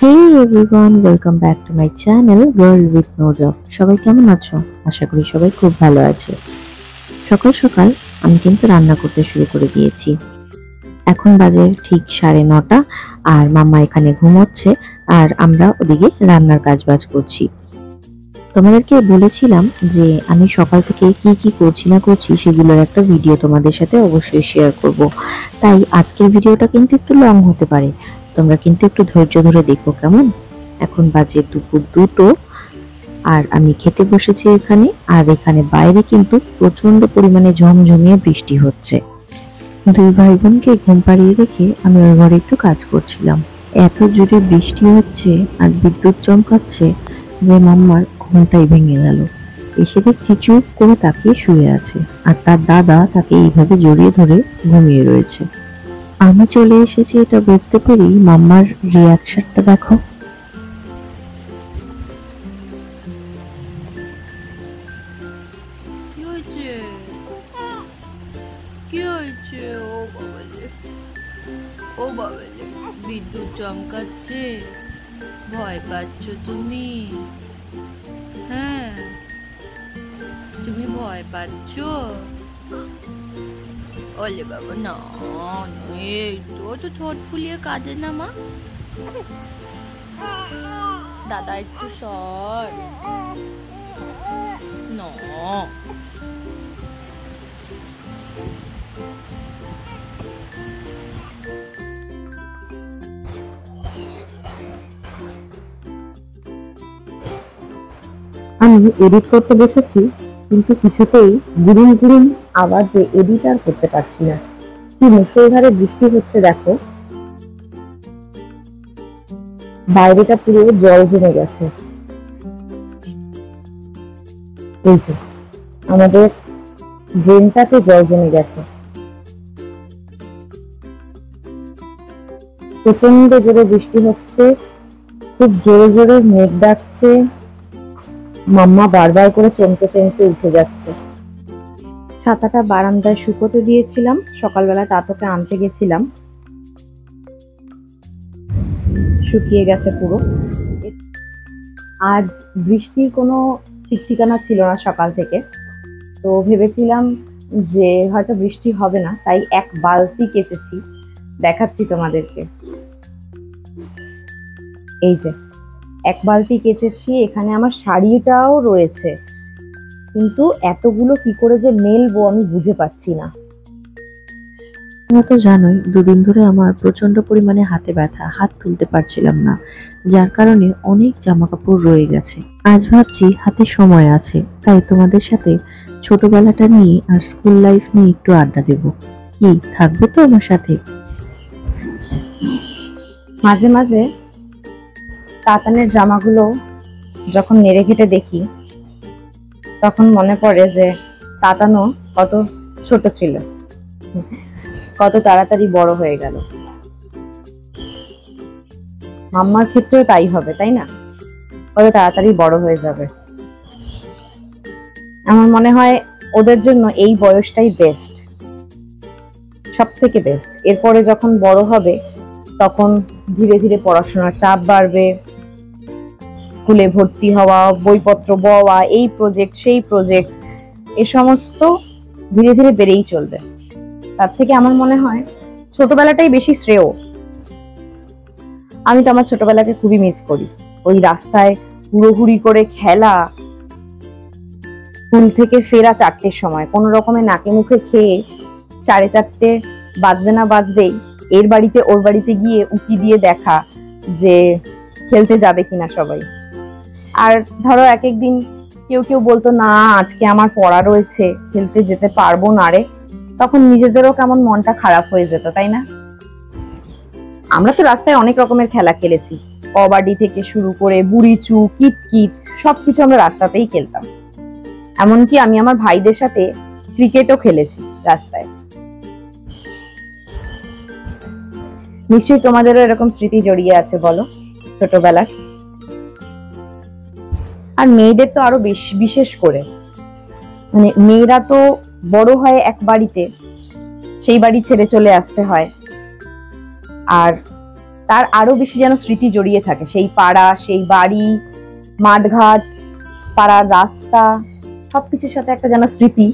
Hey everyone, welcome back to my channel Girl with No Job. সবাই কেমন আছো? আশা করি সবাই খুব ভালো আছে। সকাল সকাল আমি কিন্তু রান্না করতে শুরু করে দিয়েছি। এখন বাজে ঠিক 9:30 আর মাম্মা এখানে ঘুমোচ্ছে আর আমরা ওদিকে রান্নার কাজবাজ করছি। তোমাদেরকে বলেছিলাম যে আমি সকাল থেকে কি করছি না করছি সেগুলোর একটা ভিডিও তোমাদের সাথে অবশ্যই শেয়ার করব। তাই আজকের ভিডিওটা কিন্তু একটু লং হতে পারে, তোমরা কিন্তু একটু ধৈর্য ধরে দেখো কেমন। এখন বাজে দুপুর 2টো আর আমি খেতে বসেছি এখানে, আর এখানে বাইরে কিন্তু প্রচন্ড পরিমাণে ঝমঝমিয়ে বৃষ্টি হচ্ছে। দুই ভাই বোনকে ঘুম পাড়িয়ে রেখে আমি ওই ঘরে একটু কাজ করছিলাম। এত জোরে বৃষ্টি হচ্ছে আর বিদ্যুৎ চমকাচ্ছে যে মাম্মার ঘুমটাই ভেঙে গেল। এসে দেখছি চুপ করে তাকিয়ে শুয়ে আছে আর তার দাদা তাকে এইভাবে জড়িয়ে ধরে ঘুমিয়ে রয়েছে। আমি চলে এসেছি এটা বুঝতে পেরেই মাম্মার রিয়াকশনটা দেখো। ও বাবালে বিদ্যুৎ চমকাচ্ছে, ভয় পাচ্ছ তুমি? হ্যাঁ, তুমি ভয় পাচ্ছ? ওলে বাবা না, এই তো ঠোঁট ফুলিয়ে কাঁদে না মা। দাদা একটু সর না। আমি এডিট করতে বসেছি কিন্তু কিছুতেই গুরুম গুরুম আওয়াজে এডিট আর করতে পারছি না। কি মুষলধারে বৃষ্টি হচ্ছে দেখো, বাইরেটা পুরো জল জমে গেছে। এই যে আমাদের ড্রেনটাতে জল জমে গেছে। প্রচন্ড জোরে বৃষ্টি হচ্ছে, খুব জোরে জোরে মেঘ ডাকছে। মাম্মা বারবার করে চমকে চমকে উঠে যাচ্ছে। ছাতাটা বারান্দায় শুকোতে দিয়েছিলাম, সকালবেলা তাতকে আনতে গেছিলাম, শুকিয়ে গেছে পুরো। আজ বৃষ্টির কোনো ঠিক ঠিকানা ছিল না সকাল থেকে, তো ভেবেছিলাম যে হয়তো বৃষ্টি হবে না, তাই এক বালতি কেচেছি, দেখাচ্ছি তোমাদেরকে। এই যে এক বালতি কেচেছি, এখানে আমার শাড়িটাও রয়েছে, কিন্তু এতগুলো কি করে যে মেলবো আমি বুঝে পাচ্ছি না। তোমরা তো জানোই দুদিন ধরে আমার প্রচন্ড পরিমাণে হাতে ব্যথা, হাত তুলতে পারছিলাম না, যার কারণে অনেক জামা কাপড় রয়ে গেছে। আজ ভাবছি হাতে সময় আছে, তাই তোমাদের সাথে ছোটবেলাটা নিয়ে আর স্কুল লাইফ নিয়ে একটু আড্ডা দেব। কি থাকবে তো আমার সাথে? মাঝে মাঝে তাতানের জামাগুলো যখন নেড়ে ঘেটে দেখি তখন মনে পড়ে যে তাতানো কত ছোট ছিল, কত তাড়াতাড়ি বড় হয়ে গেল। মাম্মার ক্ষেত্রেও তাই হবে, তাই না? কত তাড়াতাড়ি বড় হয়ে যাবে। আমার মনে হয় ওদের জন্য এই বয়সটাই বেস্ট, সব থেকে বেস্ট। এরপরে যখন বড় হবে তখন ধীরে ধীরে পড়াশোনার চাপ বাড়বে, স্কুলে ভর্তি হওয়া, বইপত্র বওয়া, এই প্রজেক্ট সেই প্রজেক্ট, এ সমস্ত ধীরে ধীরে বেড়েই চলবে। তার থেকে আমার মনে হয় ছোটবেলাটাই বেশি শ্রেয়। আমি তো আমার ছোটবেলাকে খুবই মিস করি। ওই রাস্তায় হুড়োহুড়ি করে খেলা, স্কুল থেকে ফেরা 4টের সময়, কোন রকমে নাকে মুখে খেয়ে 4:30 বাজবে না বাজবেই এর বাড়িতে ওর বাড়িতে গিয়ে উঁকি দিয়ে দেখা যে খেলতে যাবে কিনা সবাই। আর ধরো এক একদিন কেউ কেউ বলতো না আজকে আমার পড়া রয়েছে, খেলতে যেতে পারবো না রে, তখন নিজেদেরও কেমন মনটা খারাপ হয়ে যেত, তাই না? আমরা তো রাস্তায় অনেক রকমের খেলা খেলেছি, কবাডি থেকে শুরু করে বুড়িচু, কিতকিত, সবকিছু আমরা রাস্তাতেই খেলতাম। এমনকি আমি আমার ভাইদের সাথে ক্রিকেটও খেলেছি রাস্তায়। নিশ্চয়ই তোমাদেরও এরকম স্মৃতি জড়িয়ে আছে বলো ছোটবেলার। আর মেয়েদের তো আরো বিশেষ করে, মানে মেয়েরা তো বড় হয় এক বাড়িতে, সেই বাড়ি ছেড়ে চলে আসতে হয়। আর তার আরো বেশি যেন স্মৃতি জড়িয়ে থাকে। সেই পাড়া, সেই বাড়ি, মাঠঘাট, পাড়ার রাস্তা, সবকিছুর সাথে একটা যেন স্মৃতি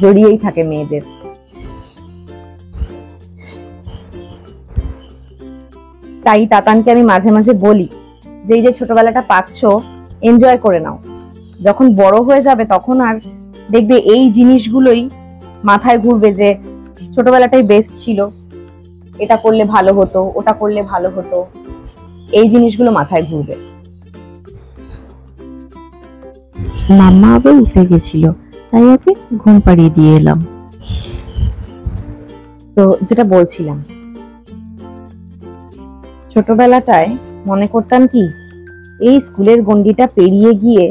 জড়িয়েই থাকে মেয়েদের। তাই তাতানকে আমি মাঝে মাঝে বলি যে এই যে ছোটবেলাটা পাচ্ছ, এনজয় করে নাও, যখন বড় হয়ে যাবে তখন আর দেখবে এই জিনিসগুলোই মাথায় ঘুরবে যে ছোটবেলাটাই বেস্ট ছিল, এটা করলে ভালো হতো, ওটা করলে ভালো হতো, এই জিনিসগুলো মাথায় ঘুরবে। মাম্মা আবার উঠে গেছিল, তাই ওকে ঘুম পাড়িয়ে দিয়ে এলাম। তো যেটা বলছিলাম, ছোটবেলাটায় মনে করতাম কি এই স্কুলের গন্ডিটা পেরিয়ে গিয়ে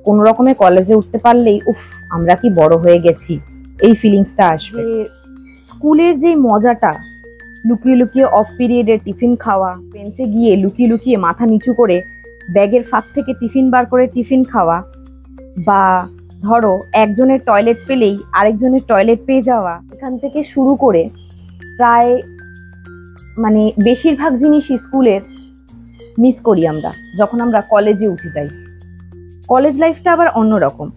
কোন রকমে কলেজে উঠতে পারলেই উফ আমরা কি বড় হয়ে গেছি, এই ফিলিংসটা আসবে। স্কুলের যে মজাটা, লুকিয়ে লুকিয়ে অফ পিরিয়ডে টিফিন খাওয়া, বেঞ্চে গিয়ে লুকিয়ে লুকিয়ে মাথা নিচু করে ব্যাগের ফাঁক থেকে টিফিন বার করে টিফিন খাওয়া, বা ধরো একজনের টয়লেট পেলেই আরেকজনের টয়লেট পেয়ে যাওয়া, এখান থেকে শুরু করে প্রায় মানে বেশিরভাগ জিনিসই স্কুলের মিস করি আমরা যখন আমরা কলেজে উঠে যাই। কলেজ লাইফটা আবার অন্যরকম,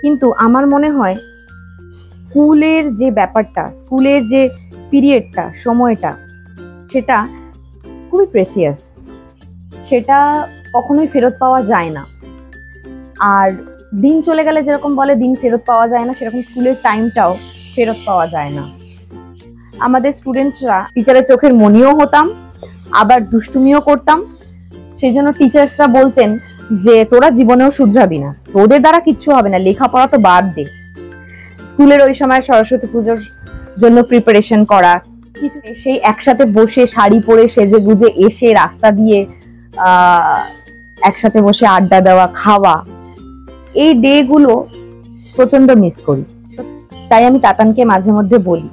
কিন্তু আমার মনে হয় স্কুলের যে ব্যাপারটা, স্কুলের যে পিরিয়ডটা, সময়টা, সেটা খুবই প্রেসিয়াস, সেটা কখনোই ফেরত পাওয়া যায় না। আর দিন চলে গেলে যেরকম বলে দিন ফেরত পাওয়া যায় না, সেরকম স্কুলের টাইমটাও ফেরত পাওয়া যায় না। আমাদের স্টুডেন্টসরা টিচারের চোখের মনিও হতাম, আবার দুষ্টুমিও করতাম। সেই জন্য টিচার্সরা বলতেন যে তোরা জীবনেও শুধরাবি না, তোদের দ্বারা কিচ্ছু হবে না, লেখাপড়া তো বাদ দে। স্কুলের ওই সময় সরস্বতী পুজোর জন্য প্রিপারেশন করা, সেই একসাথে বসে শাড়ি পরে সেজে গুজে এসে রাস্তা দিয়ে একসাথে বসে আড্ডা দেওয়া, খাওয়া, এই ডে গুলো প্রচন্ড মিস করি। তাই আমি তাতানকে মাঝে মধ্যে বলি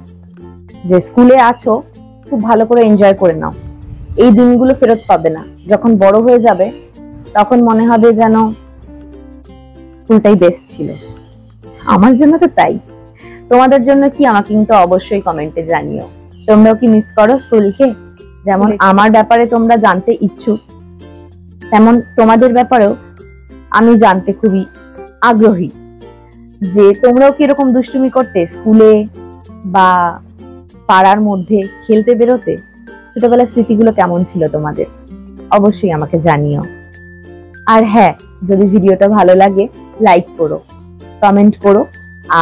যে স্কুলে আছো, খুব ভালো করে এনজয় করে নাও, এই দিনগুলো ফেরত পাবে না। যখন বড় হয়ে যাবে তখন মনে হবে যেন স্কুলটাই বেস্ট ছিল। আমার জন্য তো তাই, তোমাদের জন্য কি আমাকে কিন্তু অবশ্যই কমেন্টে জানিও। তোমরাও কি মিস করো স্কুলকে? যেমন আমার ব্যাপারে তোমরা জানতে ইচ্ছুক, তেমন তোমাদের ব্যাপারেও আমি জানতে খুবই আগ্রহী যে তোমরাও কি এরকম দুষ্টুমি করতে স্কুলে বা পাড়ার মধ্যে খেলতে বেরোতে? ছোটবেলার স্মৃতিগুলো কেমন ছিল তোমাদের? অবশ্যই আমাকে জানিও। আর হ্যাঁ, যদি ভিডিওটা ভালো লাগে লাইক করো, কমেন্ট করো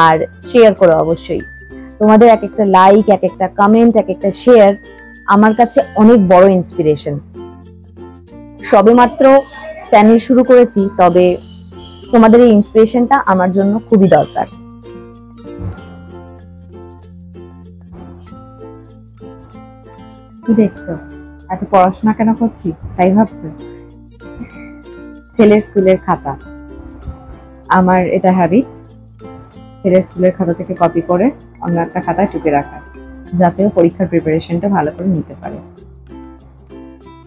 আর শেয়ার করো। অবশ্যই তোমাদের এক একটা লাইক, এক একটা কমেন্ট, এক একটা শেয়ার আমার কাছে অনেক বড় ইন্সপিরেশন। সবেমাত্র চ্যানেল শুরু করেছি, তবে তোমাদের এই ইন্সপিরেশনটা আমার জন্য খুবই দরকার। কি দেখছো? এত পড়াশোনা কেন করছি তাই ভাবছো? ছেলের স্কুলের খাতা, আমার এটা হ্যাবিট, ছেলের স্কুলের খাতা থেকে কপি করে অন্য একটা খাতায় টুকে রাখা, যাতে পরীক্ষার প্রিপারেশনটা ভালো করে নিতে পারে।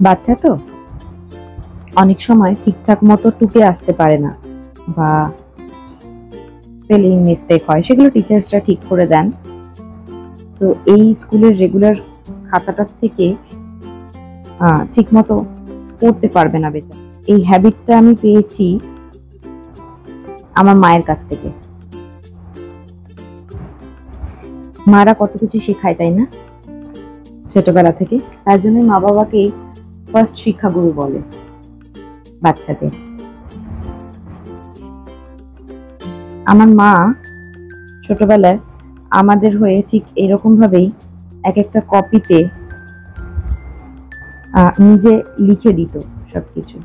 বাচ্চা তো অনেক সময় ঠিকঠাক মতো টুকে আসতে পারে না, বা স্পেলিং মিস্টেক হয়, সেগুলো টিচার্সরা ঠিক করে দেন। তো এই স্কুলের রেগুলার খাতাটার থেকে ঠিক মতো পড়তে পারবে না বেটা। এই হ্যাবিটটা আমি পেয়েছি আমার মায়ের কাছ থেকে। মারা কত কিছু শেখায়, তাই না, ছোটবেলা থেকে। তার জন্য মা বাবাকে ফার্স্ট শিক্ষাগুরু বলে বাচ্চাদের। আমার মা ছোটবেলায় আমাদের হয়ে ঠিক এরকম ভাবেই এক একটা কপিতে নিজে লিখে দিত সবকিছু।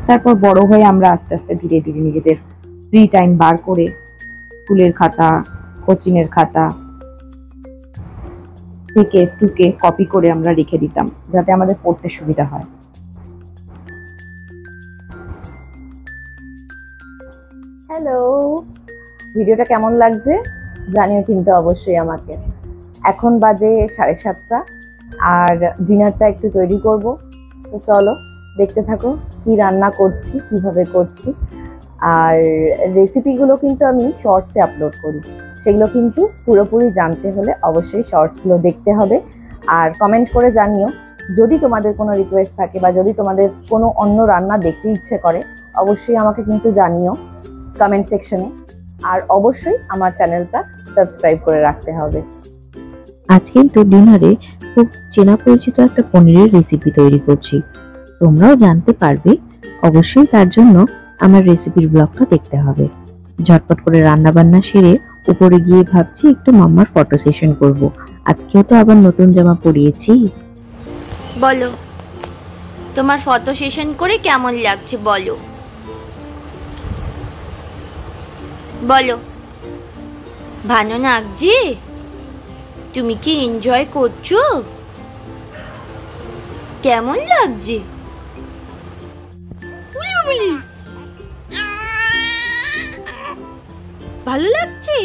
তারপর বড় হয়ে আমরা আস্তে আস্তে ধীরে ধীরে নিজেদের ফ্রি টাইম বার করে স্কুলের খাতা, কোচিং এর খাতা থেকে টুকে কপি করে আমরা রেখে দিতাম, যাতে আমাদের পড়তে সুবিধা হয়। হ্যালো, ভিডিওটা কেমন লাগছে জানিও কিন্তু অবশ্যই আমাকে। এখন বাজে 7:30, আর ডিনারটা একটু তৈরি করব। তো চলো দেখতে থাকো কি রান্না করছি, কিভাবে করছি। আর রেসিপিগুলো কিন্তু আমি শর্টসে আপলোড করি, সেগুলো কিন্তু পুরোপুরি জানতে হলে অবশ্যই শর্টসগুলো দেখতে হবে। আর কমেন্ট করে জানিও যদি তোমাদের কোনো রিকোয়েস্ট থাকে বা যদি তোমাদের কোনো অন্য রান্না দেখতে ইচ্ছে করে অবশ্যই আমাকে কিন্তু জানিও কমেন্ট সেকশনে। আর অবশ্যই আমার চ্যানেলটা সাবস্ক্রাইব করে রাখতে হবে। আজ কিন্তু ডিনারে খুব চেনা পরিচিত একটা পনিরের রেসিপি তৈরি করছি, তোমরাও জানতে পারবে। অবশ্যই তার জন্য আমার রেসিপির ব্লগটা দেখতে হবে। ঝটপট করে রান্না বান্না সেরে উপরে গিয়ে ভাবছি একটু মাম্মার ফটো সেশন করব। আজকেও তো আবার নতুন জামা পরিয়েছি। বলো তোমার ফটো সেশন করে কেমন লাগছে বলো, বলো ভালো লাগছে? তুমি কি এনজয় করছো? কেমন লাগছে? ভালো লাগছে?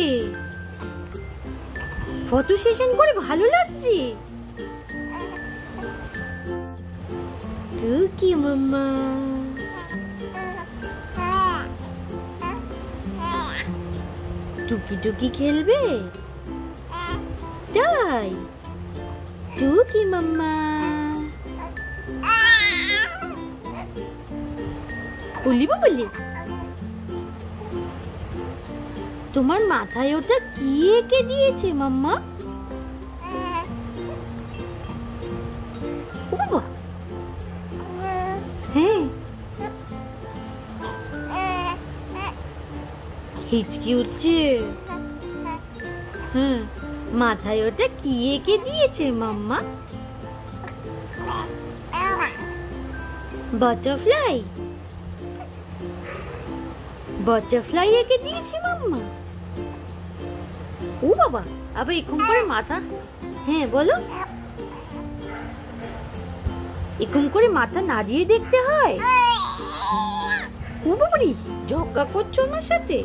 ফটো সেশন করে ভালো লাগছে? টুকি মাম্মা, টুকি টুকি খেলবে তাই? টুকি মাম্মা বলি বলি, তোমার মাথায় ওটা কি এঁকে দিয়েছে মাম্মা? ও বাবা, হ্যাঁ হিচকি উঠছে। হ্যাঁ, মাথায় ওটা কি এঁকে দিয়েছে মাম্মা? বাটারফ্লাই, বাটারফ্লাই এঁকে দিয়েছে মাম্মা। ও বাবা, আবার এরকম করে মাথা, হ্যাঁ বলো, এরকম করে মাথা নাড়িয়ে দেখতে হয়? ও বাবারি, ঝগড়া করছো আমার সাথে?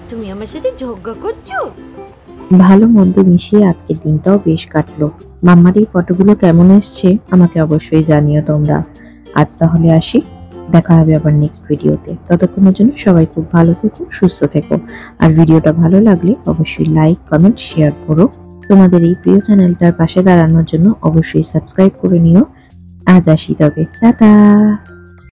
তুমি আমার সাথে ঝগড়া করছো? ভালো মন্দ মিশিয়ে আজকের দিনটাও বেশ কাটলো। মাম্মার এই ফটোগুলো কেমন এসছে আমাকে অবশ্যই জানিও তোমরা। আজ তাহলে আসি, দেখা হবে আবার নেক্সট ভিডিওতে। ততক্ষণের জন্য সবাই খুব ভালো থেকো, সুস্থ থেকো। আর ভিডিওটা ভালো লাগলে অবশ্যই লাইক, কমেন্ট, শেয়ার করো। তোমাদের এই প্রিয় চ্যানেলটার পাশে দাঁড়ানোর জন্য অবশ্যই সাবস্ক্রাইব করে নিও। আজ আসি তবে, টাটা।